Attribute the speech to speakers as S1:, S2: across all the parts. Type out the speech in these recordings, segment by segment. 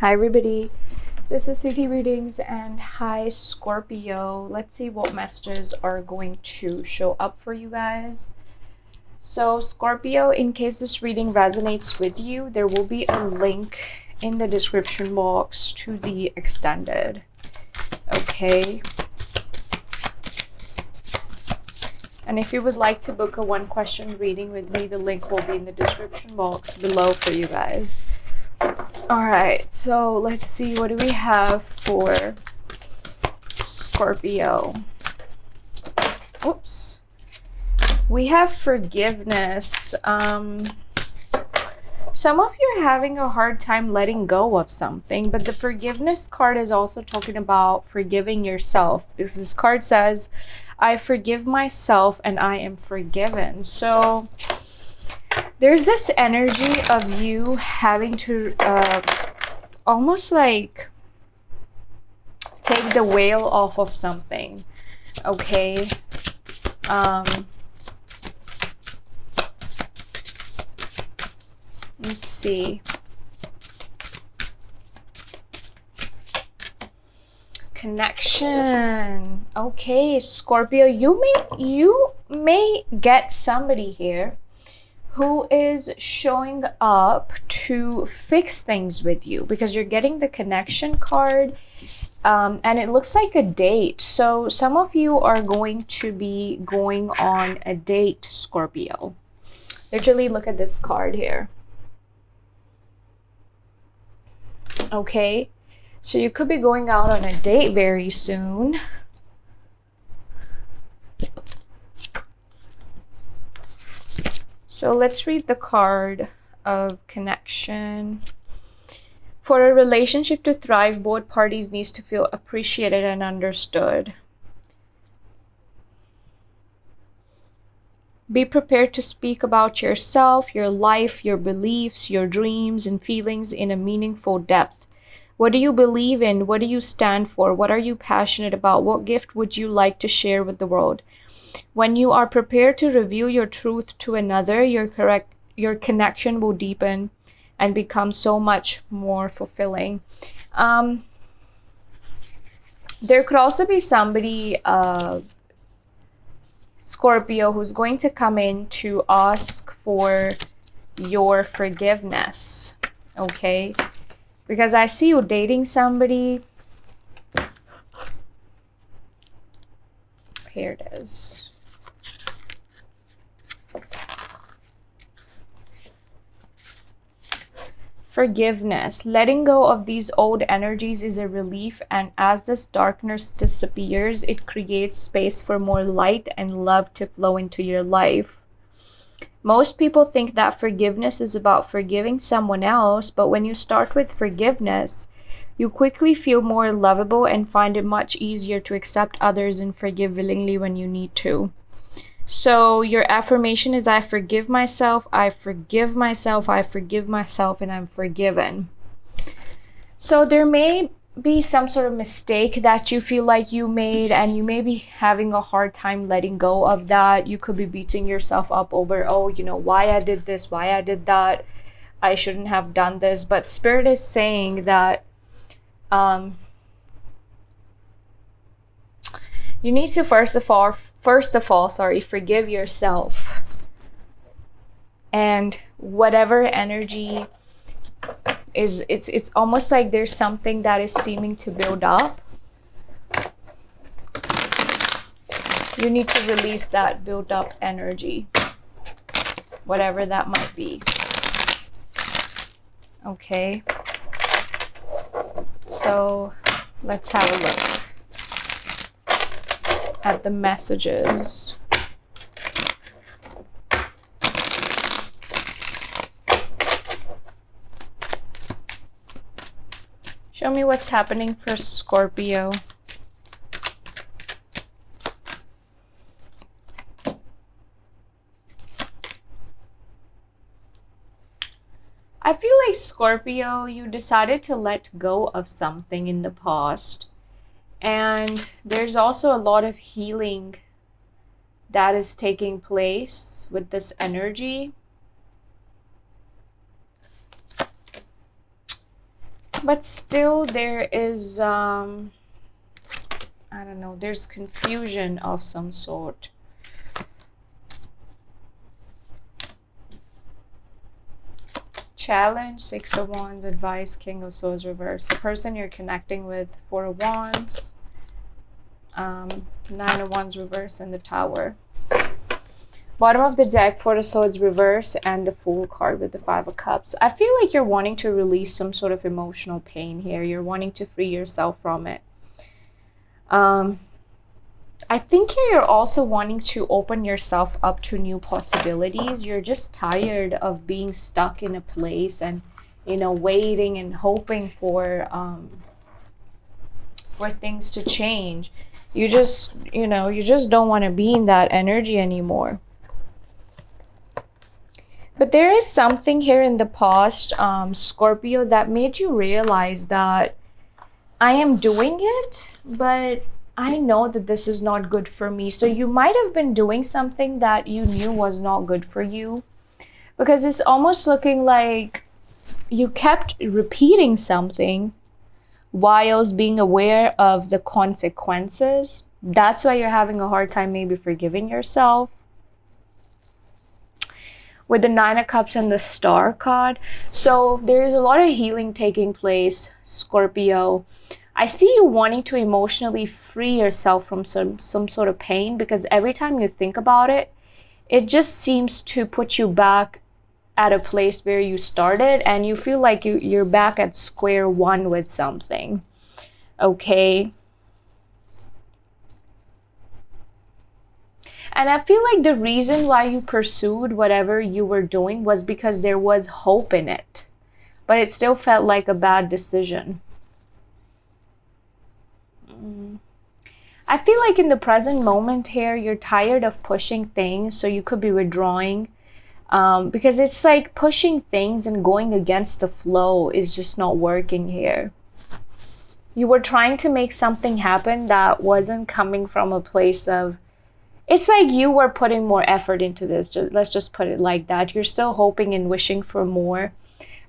S1: Hi everybody, this is City Readings and hi Scorpio. Let's see what messages are going to show up for you guys. So Scorpio, in case this reading resonates with you, there will be a link in the description box to the extended. Okay. And if you would like to book a one question reading with me, the link will be in the description box below for you guys. All right, so let's see, what do we have for Scorpio? Oops. We have forgiveness. Some of you are having a hard time letting go of something, but the forgiveness card is also talking about forgiving yourself. Because this card says, I forgive myself and I am forgiven. So there's this energy of you having to almost like take the veil off of something. Okay. Let's see. Connection. Okay, Scorpio, you may get somebody here who is showing up to fix things with you, because you're getting the connection card, and it looks like a date. So some of you are going to be going on a date, Scorpio. Literally, look at this card here. Okay, so you could be going out on a date very soon. So let's read the card of connection. For a relationship to thrive, both parties need to feel appreciated and understood. Be prepared to speak about yourself, your life, your beliefs, your dreams and feelings in a meaningful depth. What do you believe in? What do you stand for? What are you passionate about? What gift would you like to share with the world? When you are prepared to reveal your truth to another, your connection will deepen and become so much more fulfilling. There could also be somebody, Scorpio, who's going to come in to ask for your forgiveness. Okay? Because I see you dating somebody. Here it is. Forgiveness. Letting go of these old energies is a relief, and as this darkness disappears, it creates space for more light and love to flow into your life. Most people think that forgiveness is about forgiving someone else, but when you start with forgiveness, you quickly feel more lovable and find it much easier to accept others and forgive willingly when you need to. So your affirmation is, I forgive myself, I forgive myself, I forgive myself, and I'm forgiven. So there may be some sort of mistake that you feel like you made, and you may be having a hard time letting go of that. You could be beating yourself up over, oh, you know, why I did this, why I did that. I shouldn't have done this. But Spirit is saying that you need to first of all, forgive yourself. And whatever energy is, it's almost like there's something that is seeming to build up. You need to release that built up energy, whatever that might be. Okay. So let's have a look at the messages. Show me what's happening for Scorpio. I feel like, Scorpio, you decided to let go of something in the past. And there's also a lot of healing that is taking place with this energy. But still there is, I don't know, there's confusion of some sort. Challenge, Six of Wands, advice, King of Swords reverse. The person you're connecting with, Four of Wands, Nine of Wands reverse, and the Tower. Bottom of the deck, Four of Swords reverse, and the Fool card with the Five of Cups. I feel like you're wanting to release some sort of emotional pain here. You're wanting to free yourself from it. I think you're also wanting to open yourself up to new possibilities. You're just tired of being stuck in a place and, you know, waiting and hoping for things to change. You just, you know, you just don't want to be in that energy anymore. But there is something here in the past, Scorpio, that made you realize that I am doing it, but I know that this is not good for me. So you might have been doing something that you knew was not good for you, because it's almost looking like you kept repeating something whilst being aware of the consequences. That's why you're having a hard time maybe forgiving yourself. With the Nine of Cups and the Star card. So there's a lot of healing taking place, Scorpio. I see you wanting to emotionally free yourself from some sort of pain, because every time you think about it, it just seems to put you back at a place where you started, and you feel like you're back at square one with something. Okay. And I feel like the reason why you pursued whatever you were doing was because there was hope in it, but it still felt like a bad decision. I feel like in the present moment here, you're tired of pushing things, so you could be withdrawing, because it's like pushing things and going against the flow is just not working here. You were trying to make something happen that wasn't coming from a place of, it's like you were putting more effort into this. Let's just put it like that. You're still hoping and wishing for more.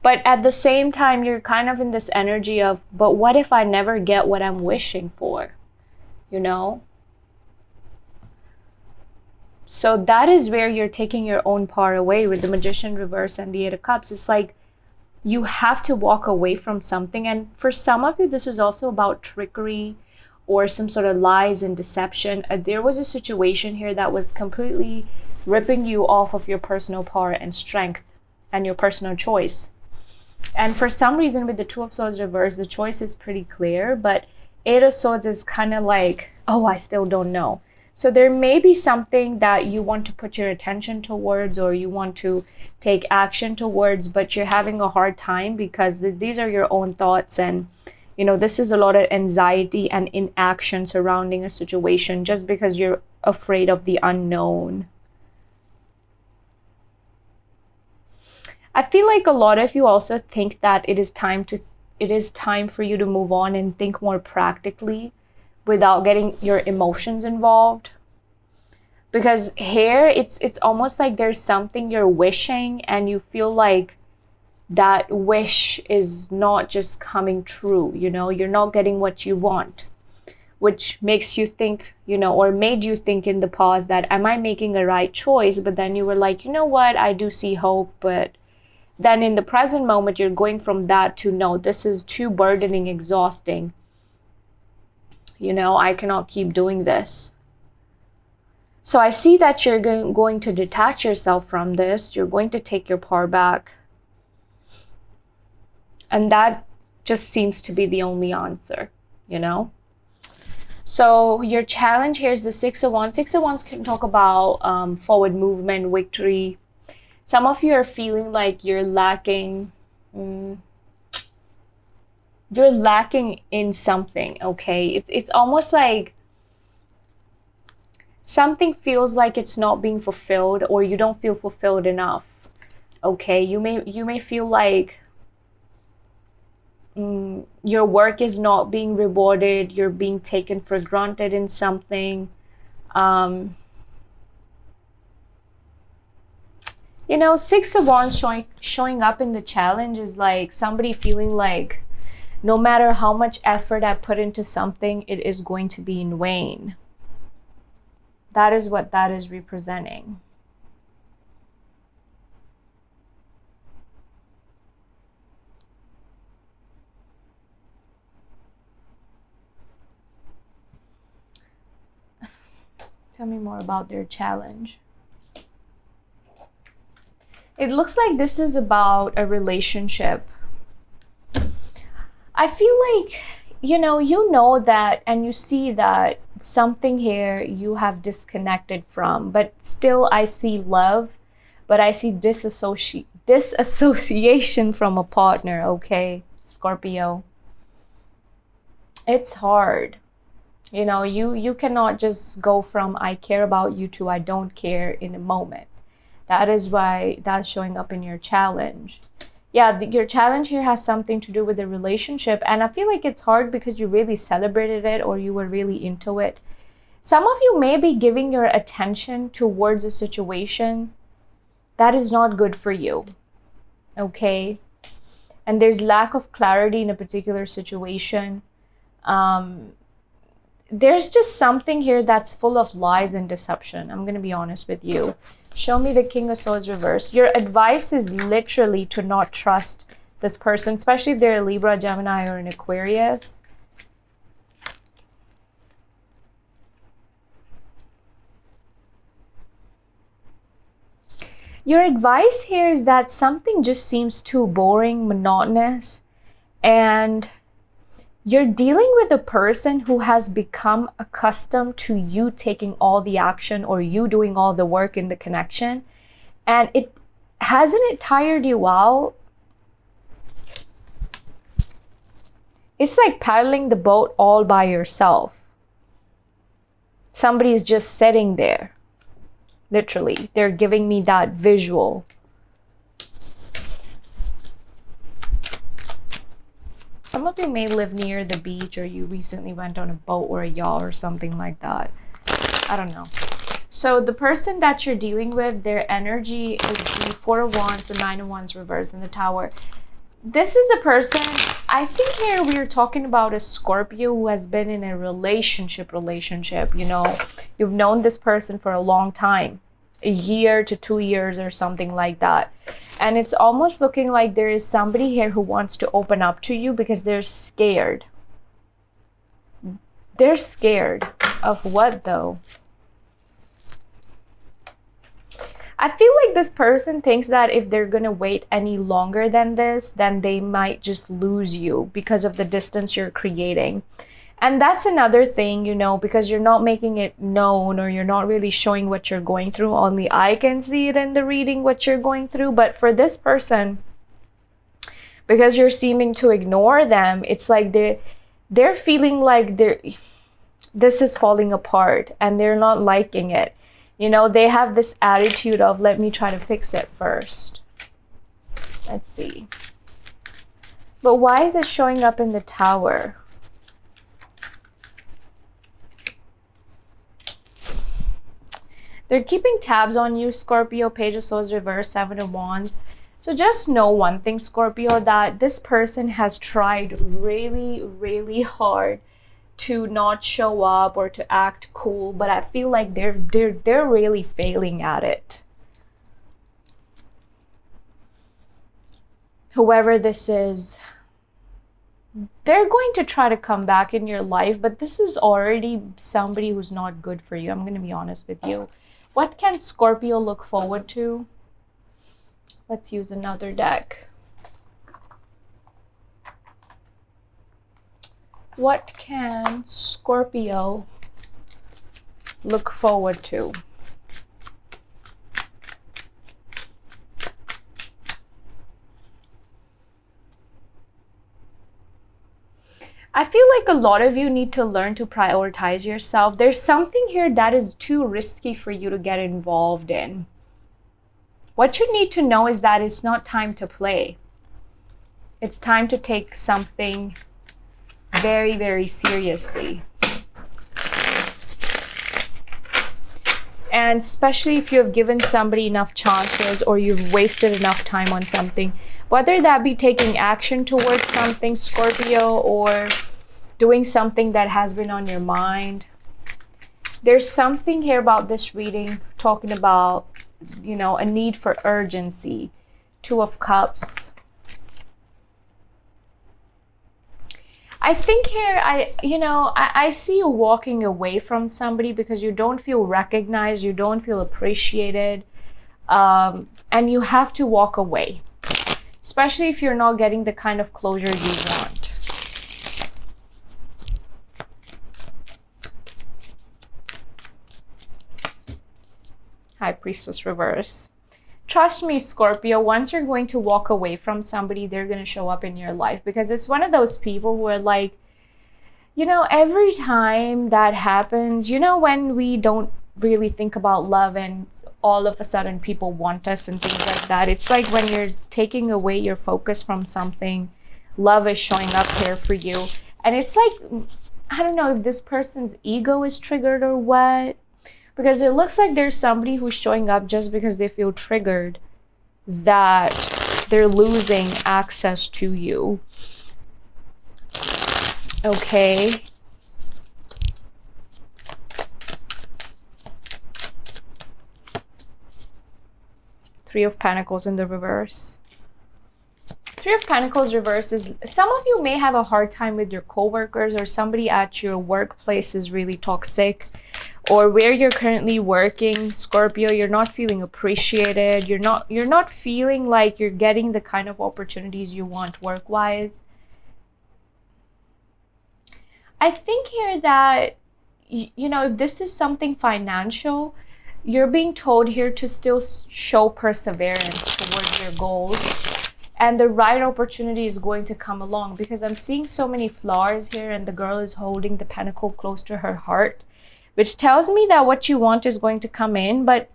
S1: But at the same time, you're kind of in this energy of, but what if I never get what I'm wishing for? You know? So that is where you're taking your own power away with the Magician reverse and the Eight of Cups. It's like you have to walk away from something. And for some of you, this is also about trickery or some sort of lies and deception. There was a situation here that was completely ripping you off of your personal power and strength and your personal choice. And for some reason, with the Two of Swords reverse, the choice is pretty clear, but Eight of Swords is kind of like, oh, I still don't know. So there may be something that you want to put your attention towards, or you want to take action towards, but you're having a hard time because these are your own thoughts. And, you know, this is a lot of anxiety and inaction surrounding a situation just because you're afraid of the unknown. I feel like a lot of you also think that it is time for you to move on and think more practically without getting your emotions involved. Because here it's almost like there's something you're wishing and you feel like that wish is not just coming true, you know, you're not getting what you want, which makes you think, you know, or made you think in the past that, am I making a right choice? But then you were like, you know what, I do see hope. But then in the present moment, you're going from that to, no, this is too burdening, exhausting. You know, I cannot keep doing this. So I see that you're going to detach yourself from this. You're going to take your power back. And that just seems to be the only answer, you know? So your challenge here is the Six of Wands. Six of Wands can talk about forward movement, victory. Some of you are feeling like you're lacking. You're lacking in something, okay? It's almost like something feels like it's not being fulfilled, or you don't feel fulfilled enough, okay? You may feel like your work is not being rewarded. You're being taken for granted in something. You know, Six of Wands showing up in the challenge is like somebody feeling like No matter how much effort I put into something, it is going to be in vain. That is what that is representing. Tell me more about their challenge. It looks like this is about a relationship. I feel like, you know that, and you see that something here you have disconnected from, but still I see love, but I see disassociation from a partner, okay, Scorpio? It's hard. You cannot just go from I care about you to I don't care in a moment. That is why that's showing up in your challenge. Yeah, your challenge here has something to do with the relationship. And I feel like it's hard because you really celebrated it or you were really into it. Some of you may be giving your attention towards a situation that is not good for you. Okay? And there's lack of clarity in a particular situation. There's just something here that's full of lies and deception. I'm going to be honest with you. Show me the King of Swords reverse. Your advice is literally to not trust this person, especially if they're a Libra, Gemini, or an Aquarius. Your advice here is that something just seems too boring, monotonous, and you're dealing with a person who has become accustomed to you taking all the action or you doing all the work in the connection. And hasn't it tired you out? It's like paddling the boat all by yourself. Somebody's just sitting there. Literally, they're giving me that visual. Some of you may live near the beach or you recently went on a boat or a yacht or something like that. I don't know. So the person that you're dealing with, their energy is the Four of Wands, the Nine of Wands reversed, and the Tower. This is a person, I think here we are talking about a Scorpio who has been in a relationship. You've known this person for a long time. A year to 2 years or something like that. And it's almost looking like there is somebody here who wants to open up to you because they're scared. They're scared of what though? I feel like this person thinks that if they're going to wait any longer than this, then they might just lose you because of the distance you're creating. And that's another thing, because you're not making it known or you're not really showing what you're going through. Only I can see it in the reading, what you're going through. But for this person, because you're seeming to ignore them, it's like they're feeling like this is falling apart and they're not liking it. They have this attitude of, let me try to fix it first. Let's see. But why is it showing up in the Tower? They're keeping tabs on you, Scorpio. Page of Swords reverse, Seven of Wands. So just know one thing, Scorpio, that this person has tried really, really hard to not show up or to act cool, but I feel like they're really failing at it. Whoever this is, they're going to try to come back in your life, but this is already somebody who's not good for you. I'm going to be honest with you. What can Scorpio look forward to? Let's use another deck. What can Scorpio look forward to? I feel like a lot of you need to learn to prioritize yourself. There's something here that is too risky for you to get involved in. What you need to know is that it's not time to play. It's time to take something very, very seriously. And especially if you have given somebody enough chances or you've wasted enough time on something, whether that be taking action towards something, Scorpio, or doing something that has been on your mind. There's something here about this reading talking about, you know, a need for urgency. Two of Cups. I think here, I see you walking away from somebody because you don't feel recognized, you don't feel appreciated, and you have to walk away, especially if you're not getting the kind of closure you want. High Priestess reverse. Trust me, Scorpio, once you're going to walk away from somebody, they're going to show up in your life, because it's one of those people who are like, you know, every time that happens, you know, when we don't really think about love and all of a sudden people want us and things like that, it's like when you're taking away your focus from something, love is showing up here for you. And it's like, I don't know if this person's ego is triggered or what, because it looks like there's somebody who's showing up just because they feel triggered that they're losing access to you. Okay. Three of Pentacles in the reverse. Three of Pentacles reverse is, some of you may have a hard time with your coworkers, or somebody at your workplace is really toxic, or where you're currently working, Scorpio, you're not feeling appreciated. You're not feeling like you're getting the kind of opportunities you want work-wise. I think here that, you know, if this is something financial, you're being told here to still show perseverance towards your goals, and the right opportunity is going to come along, because I'm seeing so many flowers here and the girl is holding the pentacle close to her heart, which tells me that what you want is going to come in. But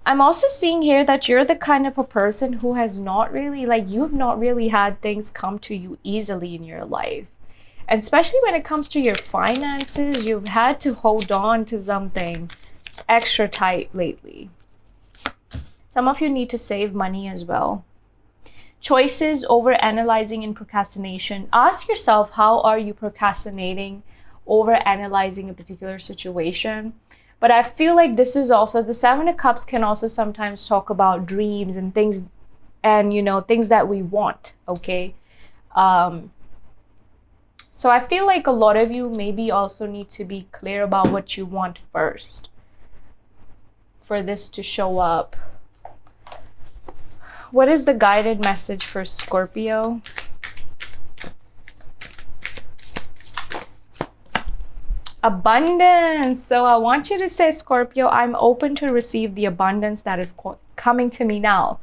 S1: I'm also seeing here that you're the kind of a person who has not really, like, you've not really had things come to you easily in your life. And especially when it comes to your finances, you've had to hold on to something extra tight lately. Some of you need to save money as well. Choices, over analyzing, and procrastination. Ask yourself, how are you procrastinating, over analyzing a particular situation? But I feel like this is also, the Seven of Cups can also sometimes talk about dreams and things, and, you know, things that we want. Okay. So I feel like a lot of you maybe also need to be clear about what you want first for this to show up. What is the guided message for Scorpio? Abundance. So I want you to say, Scorpio, I'm open to receive the abundance that is coming to me now.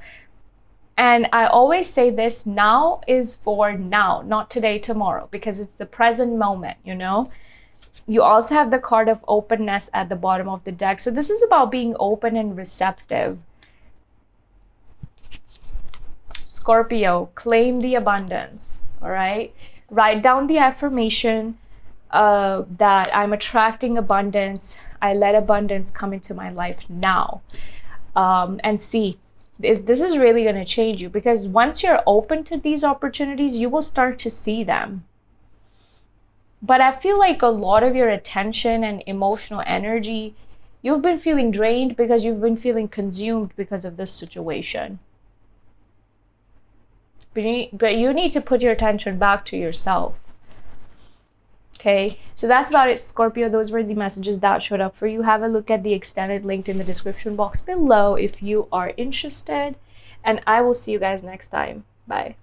S1: And I always say this, now is for now, not today, tomorrow, because it's the present moment, you know? You also have the card of openness at the bottom of the deck. So this is about being open and receptive. Scorpio, claim the abundance, all right? Write down the affirmation that I'm attracting abundance. I let abundance come into my life now. And see, this is really going to change you, because once you're open to these opportunities, you will start to see them. But I feel like a lot of your attention and emotional energy, you've been feeling drained because you've been feeling consumed because of this situation. But you need to put your attention back to yourself. Okay, so that's about it, Scorpio. Those were the messages that showed up for you. Have a look at the extended link in the description box below if you are interested. And I will see you guys next time. Bye.